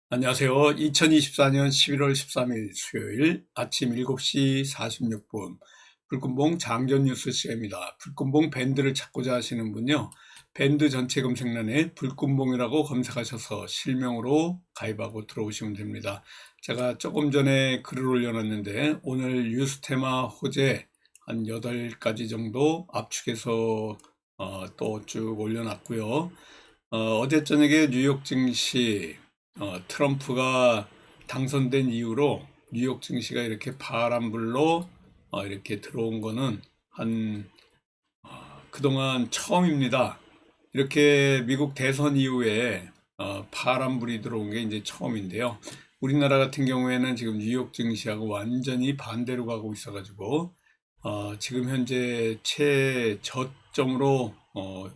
안녕하세요. 2024년 11월 13일 수요일 아침 7시 46분 불금봉 장전 뉴스 시간입니다. 불금봉 밴드를 찾고자 하시는 분요. 밴드 전체 검색란에 불금봉이라고 검색하셔서 실명으로 가입하고 들어오시면 됩니다. 제가 조금 전에 글을 올려놨는데 오늘 뉴스 테마 호재 한 8가지 정도 압축해서 또 쭉 올려놨고요. 어제 저녁에 뉴욕 증시 트럼프가 당선된 이후로 뉴욕 증시가 이렇게 파란불로 이렇게 들어온 거는 그동안 처음입니다. 이렇게 미국 대선 이후에 파란불이 들어온 게 이제 처음인데요. 우리나라 같은 경우에는 지금 뉴욕 증시하고 완전히 반대로 가고 있어가지고 지금 현재 최저점으로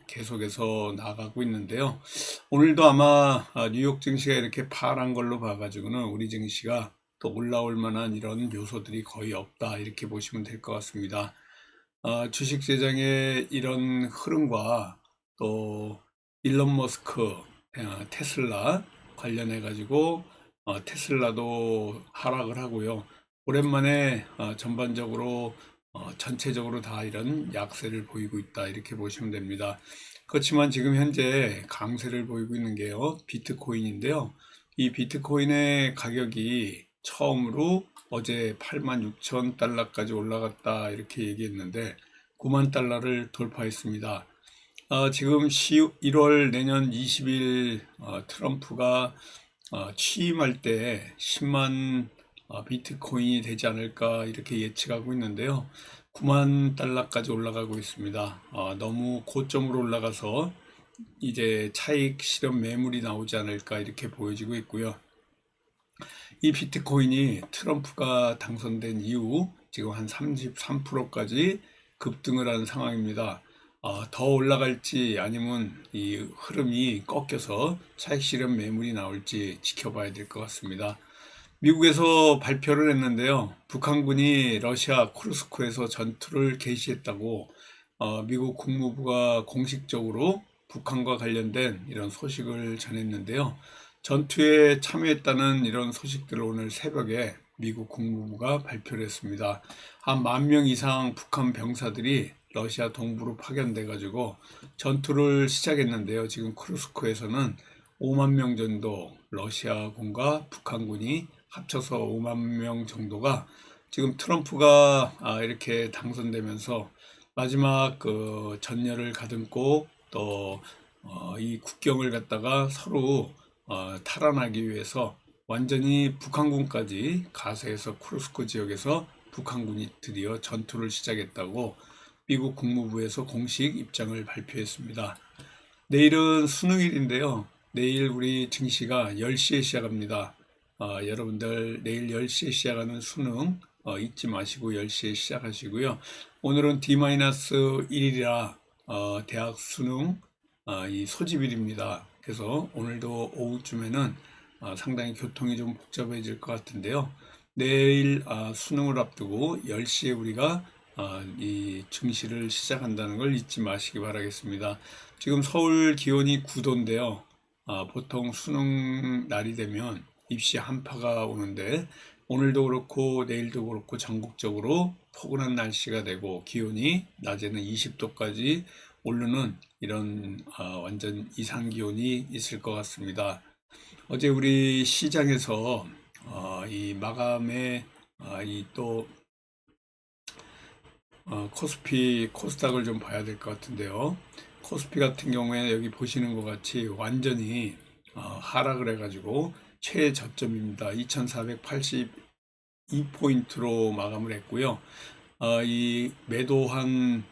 계속해서 나가고 있는데요. 오늘도 아마 뉴욕 증시가 이렇게 파란 걸로 봐가지고는 우리 증시가 또 올라올 만한 이런 요소들이 거의 없다 이렇게 보시면 될 것 같습니다. 주식 시장의 이런 흐름과 또 일론 머스크 테슬라 관련해 가지고 테슬라도 하락을 하고요. 오랜만에 전반적으로 전체적으로 다 이런 약세를 보이고 있다 이렇게 보시면 됩니다. 그렇지만 지금 현재 강세를 보이고 있는 게요, 비트코인인데요. 이 비트코인의 가격이 처음으로 어제 86,000달러까지 올라갔다 이렇게 얘기했는데 9만 달러를 돌파했습니다. 지금 1월 내년 20일 트럼프가 취임할 때 10만 비트코인이 되지 않을까 이렇게 예측하고 있는데요. 9만 달러까지 올라가고 있습니다. 너무 고점으로 올라가서 이제 차익 실현 매물이 나오지 않을까 이렇게 보여지고 있고요. 이 비트코인이 트럼프가 당선된 이후 지금 한 33%까지 급등을 한 상황입니다. 더 올라갈지 아니면 이 흐름이 꺾여서 차익 실현 매물이 나올지 지켜봐야 될 것 같습니다. 미국에서 발표를 했는데요. 북한군이 러시아 쿠르스크에서 전투를 개시했다고 미국 국무부가 공식적으로 북한과 관련된 이런 소식을 전했는데요. 전투에 참여했다는 이런 소식들을 오늘 새벽에 미국 국무부가 발표를 했습니다. 한 10,000명 이상 북한 병사들이 러시아 동부로 파견돼 가지고 전투를 시작했는데요. 지금 쿠르스크에서는 5만 명 정도 러시아군과 북한군이 합쳐서 5만 명 정도가 지금 트럼프가 이렇게 당선되면서 마지막 그 전열을 가듬고 또 이 국경을 갖다가 서로 탈환하기 위해서 완전히 북한군까지 가세해서 쿠르스크 지역에서 북한군이 드디어 전투를 시작했다고 미국 국무부에서 공식 입장을 발표했습니다. 내일은 수능일인데요. 내일 우리 증시가 10시에 시작합니다. 여러분들 내일 10시에 시작하는 수능 잊지 마시고 10시에 시작하시고요. 오늘은 D-1일이라 대학 수능 이 소집일입니다. 그래서 오늘도 오후쯤에는 상당히 교통이 좀 복잡해질 것 같은데요. 내일 수능을 앞두고 10시에 우리가 이 증시를 시작한다는 걸 잊지 마시기 바라겠습니다. 지금 서울 기온이 9도인데요. 보통 수능 날이 되면 입시 한파가 오는데 오늘도 그렇고 내일도 그렇고 전국적으로 포근한 날씨가 되고 기온이 낮에는 20도까지 오르는 이런 완전 이상 기온이 있을 것 같습니다. 어제 우리 시장에서 이 마감에 이또 코스피, 코스닥을 좀 봐야 될 것 같은데요. 코스피 같은 경우에 여기 보시는 것 같이 완전히 하락을 해가지고 최저점입니다. 2482포인트로 마감을 했고요. 이 매도한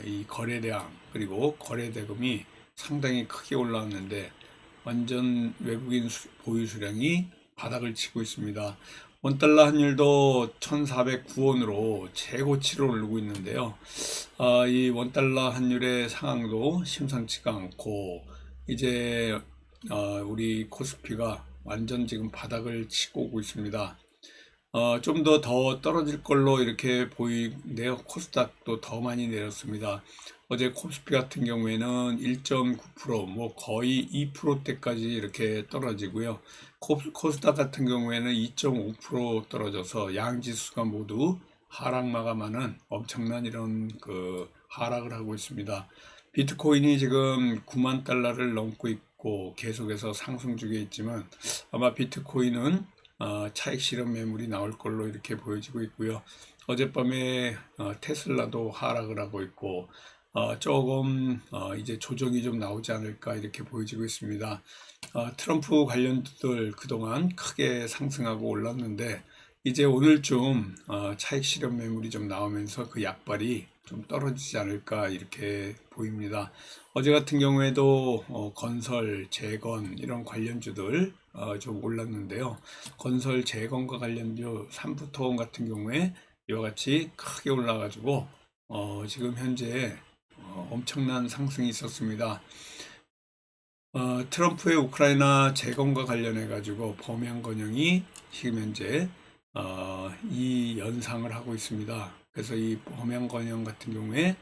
이 거래량 그리고 거래대금이 상당히 크게 올라왔는데 완전 외국인 보유 수량이 바닥을 치고 있습니다. 원달러 환율도 1,409원으로 최고치를 오르고 있는데요. 이 원달러 환율의 상황도 심상치가 않고 이제 우리 코스피가 완전 지금 바닥을 치고 오고 있습니다. 좀 더 떨어질 걸로 이렇게 보이는데요. 코스닥도 더 많이 내렸습니다. 어제 코스피 같은 경우에는 1.9%, 뭐 거의 2%대까지 이렇게 떨어지고요. 코스닥 같은 경우에는 2.5% 떨어져서 양지수가 모두 하락 마감하는 엄청난 이런 그 하락을 하고 있습니다. 비트코인이 지금 9만 달러를 넘고 있고 계속해서 상승 중에 있지만 아마 비트코인은 차익 실현 매물이 나올 걸로 이렇게 보여지고 있고요. 어젯밤에 테슬라도 하락을 하고 있고 조금 이제 조정이 좀 나오지 않을까 이렇게 보여지고 있습니다. 트럼프 관련주들 그동안 크게 상승하고 올랐는데 이제 오늘쯤 차익 실현 매물이 좀 나오면서 그 약발이 좀 떨어지지 않을까 이렇게 보입니다. 어제 같은 경우에도 건설, 재건 이런 관련주들 좀 올랐는데요. 건설, 재건과 관련주 삼부토원 같은 경우에 이와 같이 크게 올라가지고 지금 현재 엄청난 상승이 있었습니다. 트럼프의 우크라이나 재건과 관련해 가지고 범행 건영이 지금 현재 이 연상을 하고 있습니다. 그래서 이 범행 건영 같은 경우에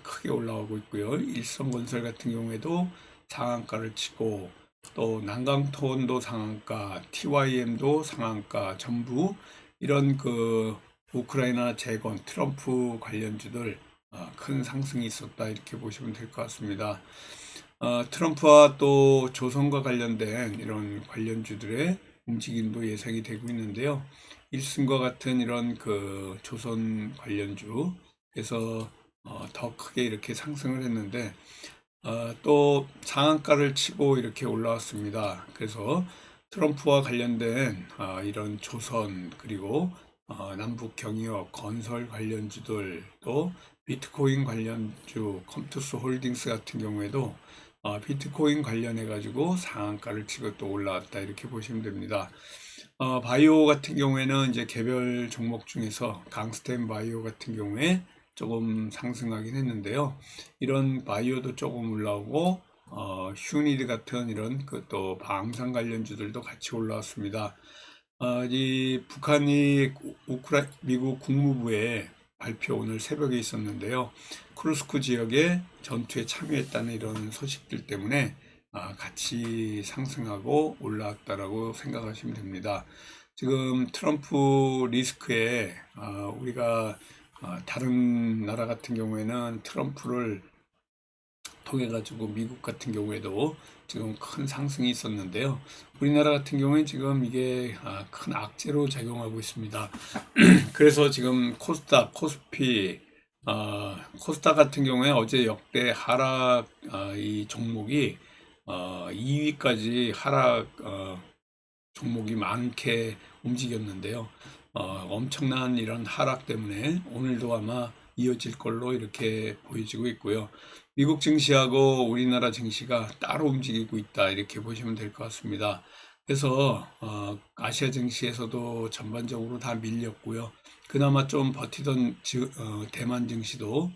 크게 올라오고 있고요. 일성건설 같은 경우에도 상한가를 치고 또 난강토원도 상한가, TYM도 상한가, 전부 이런 그 우크라이나 재건 트럼프 관련주들 큰 상승이 있었다 이렇게 보시면 될 것 같습니다. 트럼프와 또 조선과 관련된 이런 관련주들의 움직임도 예상이 되고 있는데요. 일승과 같은 이런 그 조선 관련주에서 더 크게 이렇게 상승을 했는데 또 상한가를 치고 이렇게 올라왔습니다. 그래서 트럼프와 관련된 이런 조선 그리고 남북 경유업 건설 관련주들 또 비트코인 관련주 컴투스 홀딩스 같은 경우에도 비트코인 관련해 가지고 상한가를 치고 또 올라왔다 이렇게 보시면 됩니다. 바이오 같은 경우에는 이제 개별 종목 중에서 강스텐 바이오 같은 경우에 조금 상승하긴 했는데요. 이런 바이오도 조금 올라오고 휴니드 같은 이런 그 또 방산 관련주들도 같이 올라왔습니다. 이 북한이 미국 국무부에 발표 오늘 새벽에 있었는데요. 크루스크 지역에 전투에 참여했다는 이런 소식들 때문에 같이 상승하고 올라왔다라고 생각하시면 됩니다. 지금 트럼프 리스크에 우리가 다른 나라 같은 경우에는 트럼프를 통해 가지고 미국 같은 경우에도 지금 큰 상승이 있었는데요. 우리나라 같은 경우에 지금 이게 큰 악재로 작용하고 있습니다. 그래서 지금 코스닥, 코스피, 코스닥 같은 경우에 어제 역대 하락 이 종목이 2위까지 하락 종목이 많게 움직였는데요. 엄청난 이런 하락 때문에 오늘도 아마 이어질 걸로 이렇게 보여지고 있고요. 미국 증시하고 우리나라 증시가 따로 움직이고 있다 이렇게 보시면 될 것 같습니다. 그래서 아시아 증시에서도 전반적으로 다 밀렸고요. 그나마 좀 버티던 대만 증시도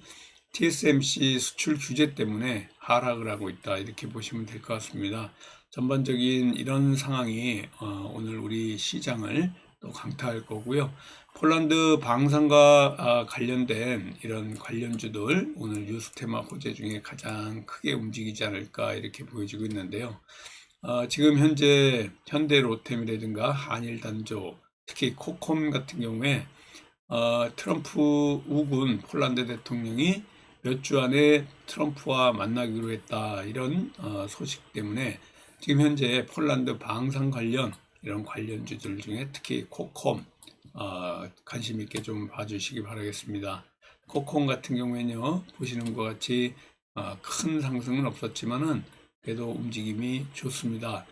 TSMC 수출 규제 때문에 하락을 하고 있다 이렇게 보시면 될 것 같습니다. 전반적인 이런 상황이 오늘 우리 시장을 또 강타할 거고요. 폴란드 방산과 관련된 이런 관련주들 오늘 뉴스테마 호재 중에 가장 크게 움직이지 않을까 이렇게 보여지고 있는데요. 지금 현재 현대로템이라든가 한일단조 특히 코콤 같은 경우에 트럼프 우군 폴란드 대통령이 몇 주 안에 트럼프와 만나기로 했다 이런 소식 때문에 지금 현재 폴란드 방산 관련 이런 관련주들 중에 특히 코콤 관심 있게 좀 봐주시기 바라겠습니다. 코콤 같은 경우에는요 보시는 것 같이 큰 상승은 없었지만은 그래도 움직임이 좋습니다.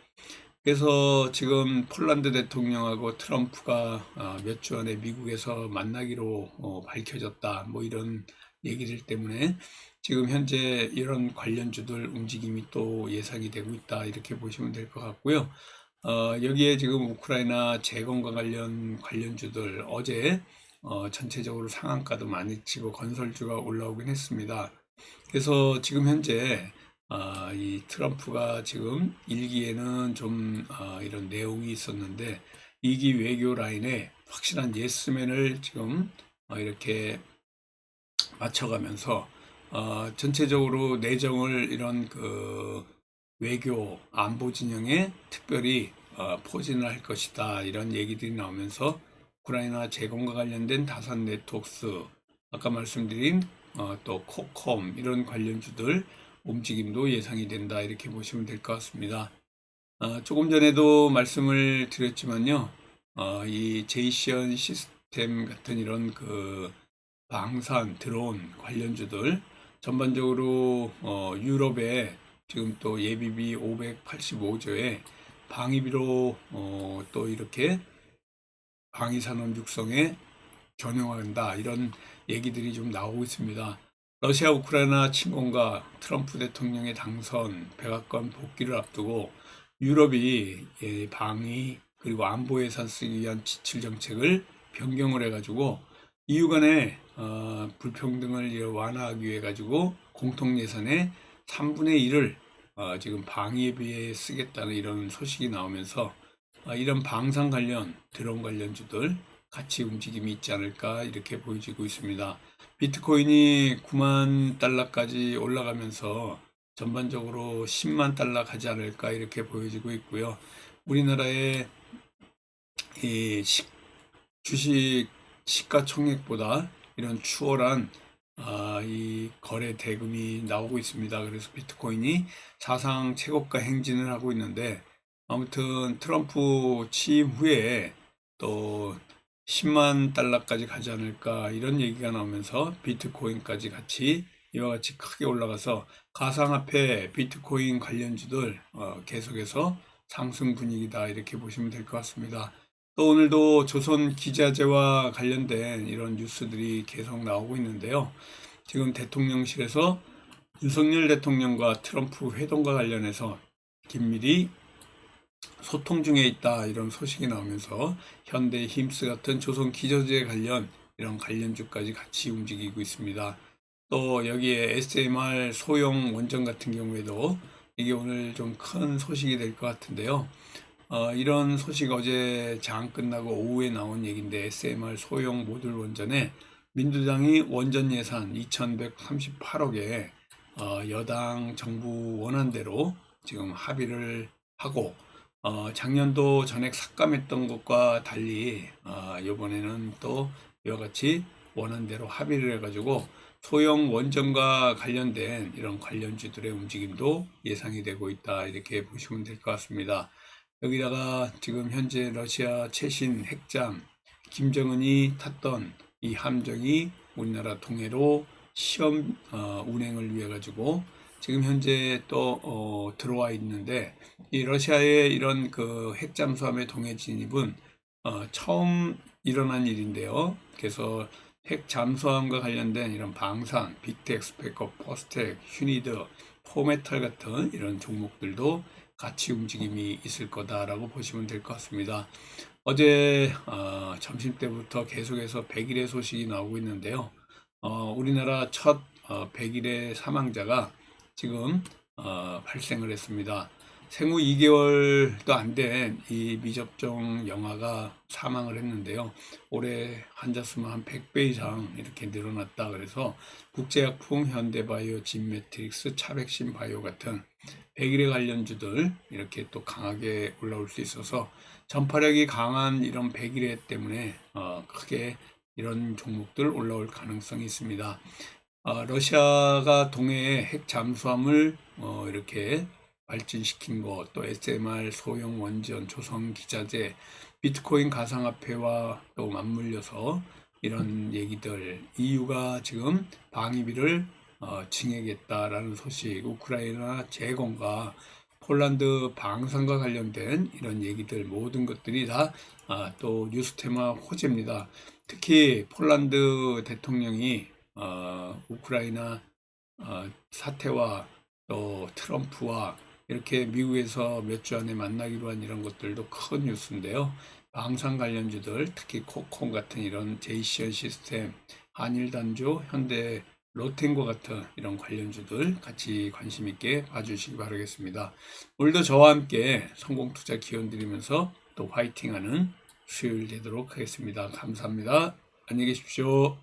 그래서 지금 폴란드 대통령하고 트럼프가 몇 주 안에 미국에서 만나기로 밝혀졌다. 뭐 이런 얘기들 때문에 지금 현재 이런 관련주들 움직임이 또 예상이 되고 있다. 이렇게 보시면 될 것 같고요. 여기에 지금 우크라이나 재건과 관련주들 어제 전체적으로 상한가도 많이 치고 건설주가 올라오긴 했습니다. 그래서 지금 현재 이 트럼프가 지금 1기에는 좀 이런 내용이 있었는데 2기 외교 라인에 확실한 예스맨을 지금 이렇게 맞춰가면서 전체적으로 내정을 이런 외교 안보 진영에 특별히 포진을 할 것이다, 이런 얘기들이 나오면서 우크라이나 재건과 관련된 다산 네트워크스, 아까 말씀드린 또 코콤 이런 관련주들 움직임도 예상이 된다, 이렇게 보시면 될 것 같습니다. 조금 전에도 말씀을 드렸지만요, 이 제이션 시스템 같은 이런 방산 드론 관련주들 전반적으로 유럽에 지금 또 예비비 585조에 방위비로 또 이렇게 방위산업 육성에 전용한다, 이런 얘기들이 좀 나오고 있습니다. 러시아 우크라이나 침공과 트럼프 대통령의 당선, 백악관 복귀를 앞두고 유럽이 방위 그리고 안보 예산 쓰기 위한 지출 정책을 변경을 해가지고 EU 간의 불평등을 완화하기 위해 가지고 공통 예산의 3분의 1을 지금 방위비에 쓰겠다는 이런 소식이 나오면서 이런 방산 관련 드론 관련주들 같이 움직임이 있지 않을까, 이렇게 보여지고 있습니다. 비트코인이 9만 달러까지 올라가면서 전반적으로 10만 달러 가지 않을까, 이렇게 보여지고 있고요. 우리나라의 이 주식 시가총액보다 이런 추월한 이 거래 대금이 나오고 있습니다. 그래서 비트코인이 사상 최고가 행진을 하고 있는데, 아무튼 트럼프 취임 후에 또 10만 달러까지 가지 않을까, 이런 얘기가 나오면서 비트코인까지 같이 이와 같이 크게 올라가서 가상화폐 비트코인 관련주들 계속해서 상승 분위기다, 이렇게 보시면 될 것 같습니다. 또 오늘도 조선 기자재와 관련된 이런 뉴스들이 계속 나오고 있는데요. 지금 대통령실에서 윤석열 대통령과 트럼프 회동과 관련해서 긴밀히 소통 중에 있다, 이런 소식이 나오면서 현대 힘스 같은 조선 기자재 관련 이런 관련주까지 같이 움직이고 있습니다. 또 여기에 SMR 소형 원전 같은 경우에도 이게 오늘 좀 큰 소식이 될 것 같은데요. 이런 소식 어제 장 끝나고 오후에 나온 얘기인데, SMR 소형 모듈 원전에 민주당이 원전 예산 2,138억에 여당 정부 원안대로 지금 합의를 하고 작년도 전액 삭감했던 것과 달리 이번에는 또 이와 같이 원안대로 합의를 해가지고 소형 원전과 관련된 이런 관련주들의 움직임도 예상이 되고 있다, 이렇게 보시면 될 것 같습니다. 여기다가 지금 현재 러시아 최신 핵잠 김정은이 탔던 이 함정이 우리나라 동해로 시험 운행을 위해 가지고 지금 현재 또 들어와 있는데, 이 러시아의 이런 핵잠수함의 동해 진입은 처음 일어난 일인데요. 그래서 핵 잠수함과 관련된 이런 방산, 빅텍, 스펙업, 포스텍, 휴니드, 포메탈 같은 이런 종목들도 같이 움직임이 있을 거다라고 보시면 될 것 같습니다. 어제 점심 때부터 계속해서 100일의 소식이 나오고 있는데요. 우리나라 첫 100일의 사망자가 지금 발생을 했습니다. 생후 2개월도 안 된 이 미접종 영아가 사망을 했는데요. 올해 환자 수만 한 100배 이상 이렇게 늘어났다. 그래서 국제약품, 현대바이오, 진매트릭스, 차백신 바이오 같은 100일의 관련주들 이렇게 또 강하게 올라올 수 있어서 전파력이 강한 이런 100일에 때문에 크게 이런 종목들 올라올 가능성이 있습니다. 러시아가 동해에 핵 잠수함을 이렇게 발진시킨 것, 또 SMR 소형 원전, 조선 기자재, 비트코인 가상화폐와 또 맞물려서 이런 얘기들, EU가 지금 방위비를 증액했다라는 소식, 우크라이나 재건과 폴란드 방산과 관련된 이런 얘기들, 모든 것들이 다 또 뉴스 테마 호재입니다. 특히 폴란드 대통령이 우크라이나 사태와 또 트럼프와 이렇게 미국에서 몇 주 안에 만나기로 한 이런 것들도 큰 뉴스인데요. 방산 관련주들, 특히 코콤 같은 이런 제이션 시스템, 한일단조, 현대 로텐과 같은 이런 관련주들 같이 관심 있게 봐주시기 바라겠습니다. 오늘도 저와 함께 성공 투자 기원 드리면서 또 화이팅하는 수요일 되도록 하겠습니다. 감사합니다. 안녕히 계십시오.